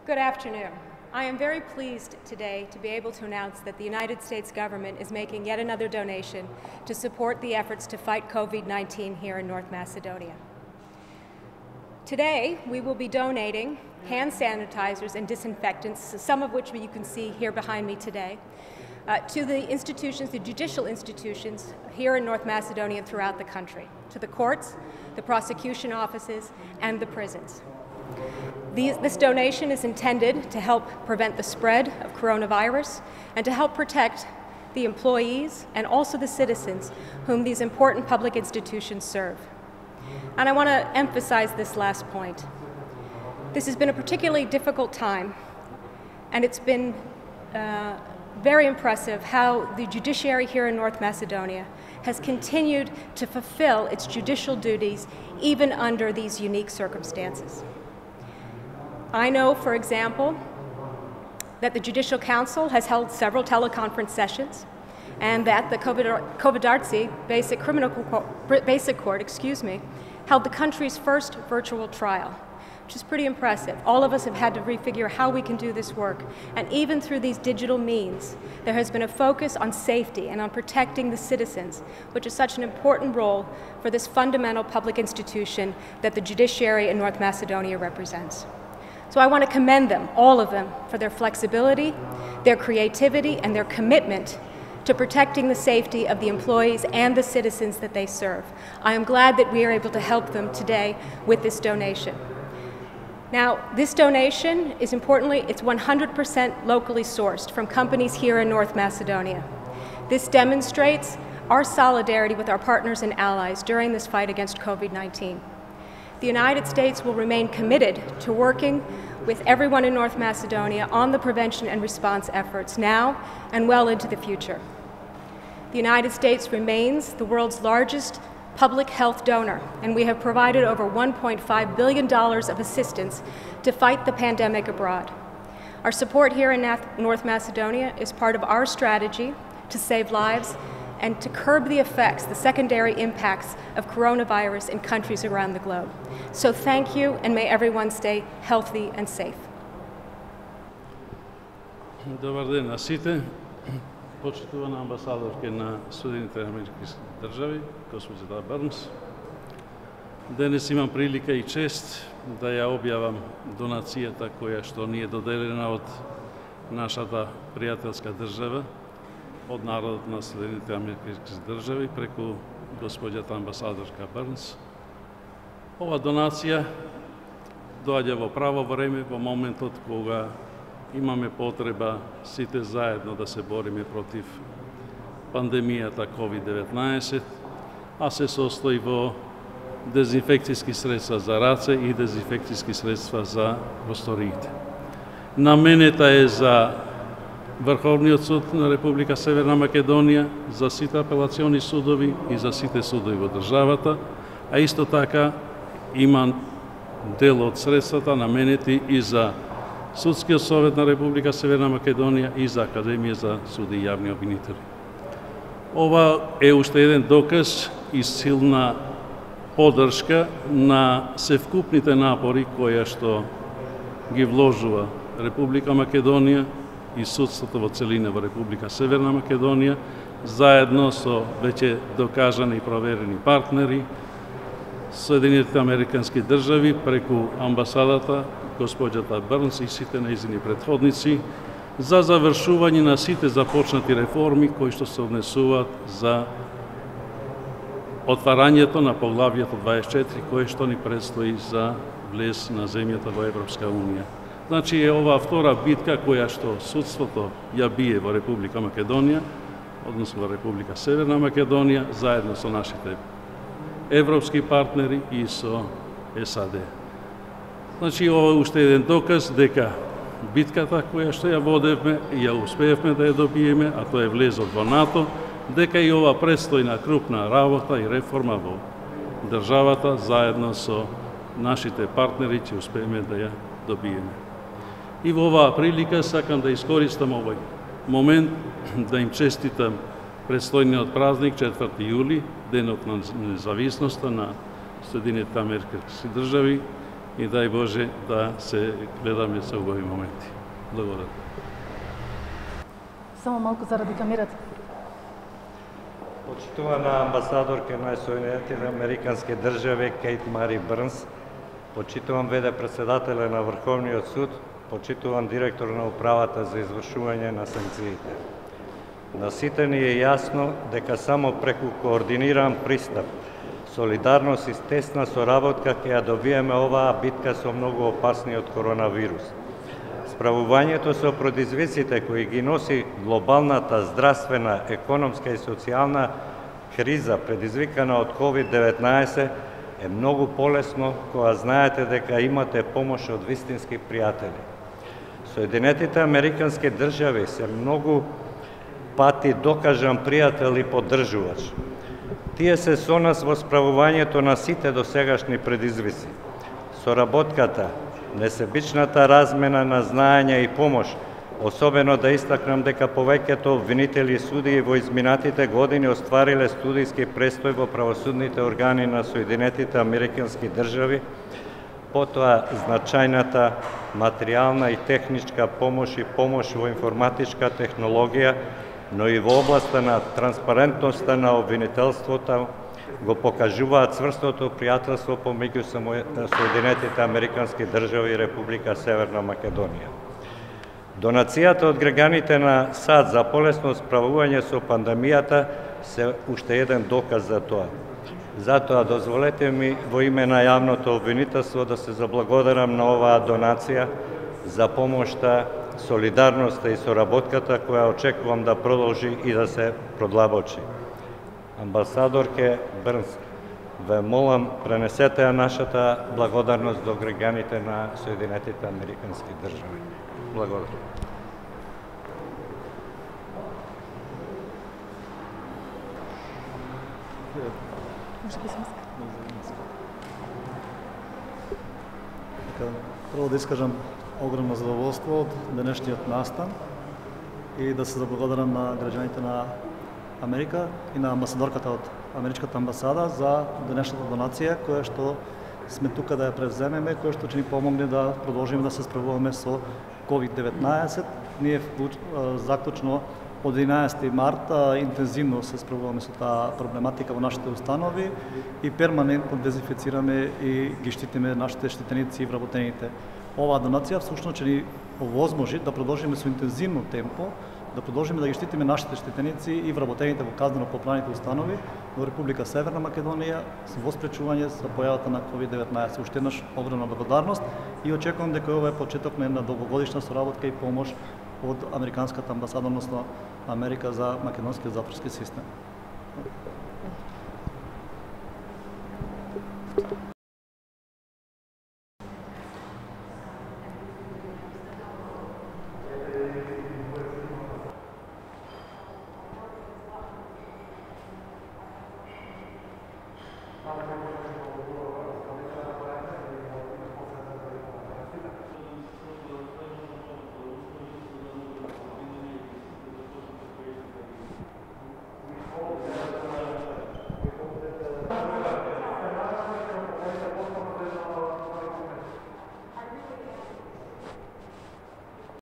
Good afternoon. I am very pleased today to be able to announce that the United States government is making yet another donation to support the efforts to fight COVID-19 here in North Macedonia. Today, we will be donating hand sanitizers and disinfectants, some of which you can see here behind me today, to the institutions, the judicial institutions here in North Macedonia and throughout the country, to the courts, the prosecution offices, and the prisons. This donation is intended to help prevent the spread of coronavirus and to help protect the employees and also the citizens whom these important public institutions serve. And I want to emphasize this last point. This has been a particularly difficult time, and it's been very impressive how the judiciary here in North Macedonia has continued to fulfill its judicial duties even under these unique circumstances. I know, for example, that the Judicial Council has held several teleconference sessions, and that the Kovidarci Basic Court, held the country's first virtual trial, which is pretty impressive. All of us have had to refigure how we can do this work, and even through these digital means, there has been a focus on safety and on protecting the citizens, which is such an important role for this fundamental public institution that the judiciary in North Macedonia represents. So I want to commend them, all of them, for their flexibility, their creativity, and their commitment to protecting the safety of the employees and the citizens that they serve. I am glad that we are able to help them today with this donation. Now, this donation is importantly, it's 100% locally sourced from companies here in North Macedonia. This demonstrates our solidarity with our partners and allies during this fight against COVID-19. The United States will remain committed to working with everyone in North Macedonia on the prevention and response efforts now and well into the future. The United States remains the world's largest public health donor, and we have provided over $1.5 billion of assistance to fight the pandemic abroad. Our support here in North Macedonia is part of our strategy to save lives and to curb the effects, the secondary impacts of coronavirus in countries around the globe. So thank you, and may everyone stay healthy and safe. Добар ден на сите. Почитувана амбасадорка на Соединените американски држави, госпоđa Бернс. Денес имам прилика и чест да ја објавам донацијата која што ни е доделена од нашата пријателска држава, од народот на Соединените американски држави преку госпоđата амбасадорка Бернс. Ова донација доаѓа во право време, во моментот кога имаме потреба сите заедно да се бориме против пандемијата COVID-19, а се состои во дезинфекцијски средства за раце и дезинфекцијски средства за просториите. Наменета е за Врховниот суд на Република Северна Македонија, за сите апелациони судови и за сите судови во државата, а исто така има дел од средствата наменети и за Судскиот совет на Република Северна Македонија и за Академија за суди и јавни обвинители. Ова е уште еден доказ и силна поддршка на севкупните напори која што ги вложува Република Македонија и судството во целина во Република Северна Македонија, заедно со веќе докажани и проверени партнери, Соединетите американски држави преку амбасадата госпоđата Бернс и сите нејзини претходници за завршување на сите започнати реформи кои што се однесуваат за отварањето на поглавјето 24 кое што ни предстои за влез на земјата во Европска унија. Значи е ова втора битка која што судството ја бие во Република Македонија, односно во Република Северна Македонија, заедно со нашите европски партнери и со САД. Значи, ова е уште еден доказ дека битката која што ја водевме и ја успеевме да ја добиеме, а тоа е влезот во НАТО, дека и ова предстојна крупна работа и реформа во државата, заедно со нашите партнери, ќе успееме да ја добиеме. И во оваа прилика сакам да искористам овој момент да им честитам предстојниот празник 4 јули, денот на независноста на Соединетите американски држави, и дай Боже да се гледаме со убави моменти. Благодарам. Само малку заради камерата. Почитувана амбасадорка на Соединените американски држави Кейт Мари Брнс, почитуван веде председателя на Врховниот суд, почитуван директор на управата за извршување на санкциите. На сите ни е јасно дека само преку координиран пристап, солидарност и тесна соработка ќе ја добиеме оваа битка со многу опасниот коронавирус. Справувањето со предизвиците кои ги носи глобалната здравствена, економска и социјална криза предизвикана од COVID-19 е многу полесно кога знаете дека имате помош од вистински пријатели. Соединетите американски држави се многу пати докажан пријател и поддржувач. Тие се со нас во справувањето на сите досегашни предизвици. Соработката, несебичната размена на знаење и помош, особено да истакнам дека повеќето обвинители и судии во изминатите години оствариле студиски престој во правосудните органи на Соединетите американски држави, потоа значајната материјална и техничка помош и помош во информатичка технологија, но и во областа на транспарентноста на обвинителството, го покажуваат цврстото пријателство помеѓу Соединетите американски држави и Република Северна Македонија. Донацијата од граѓаните на САД за полесно справување со пандемијата се уште еден доказ за тоа. Затоа дозволете ми во име на јавното обвинителство да се заблагодарам на оваа донација за помошта, солидарноста и соработката која очекувам да продолжи и да се продлабочи. Амбасадорке Брнс, ве молам, пренесете ја нашата благодарност до граѓаните на Соединетите американски држави. Благодарам. Прво да искажам огромно задоволство од денешниот настан и да се заблагодарам на граѓаните на Америка и на амбасадорката од Америчката амбасада за денешната донација која што сме тука да ја превземеме, која што ќе ни помогне да продолжиме да се справуваме со COVID-19. Ние заклучно од 11 март интензивно се справуваме со таа проблематика во нашите установи и перманентно дезинфицираме и ги штитиме нашите штитеници и вработените. Оваа донација всушност ќе ни овозможи да продолжиме со интензивно темпо, да продолжиме да ги штитиме нашите штитеници и вработените во казнено-поправните установи во Република Северна Македонија во спречување за појавата на COVID-19. Уште еднаш огромна благодарност и очекувам дека ова е почеток на една долгогодишна соработка и помош од Американската амбасада, односно Америка за македонскиот затворски систем.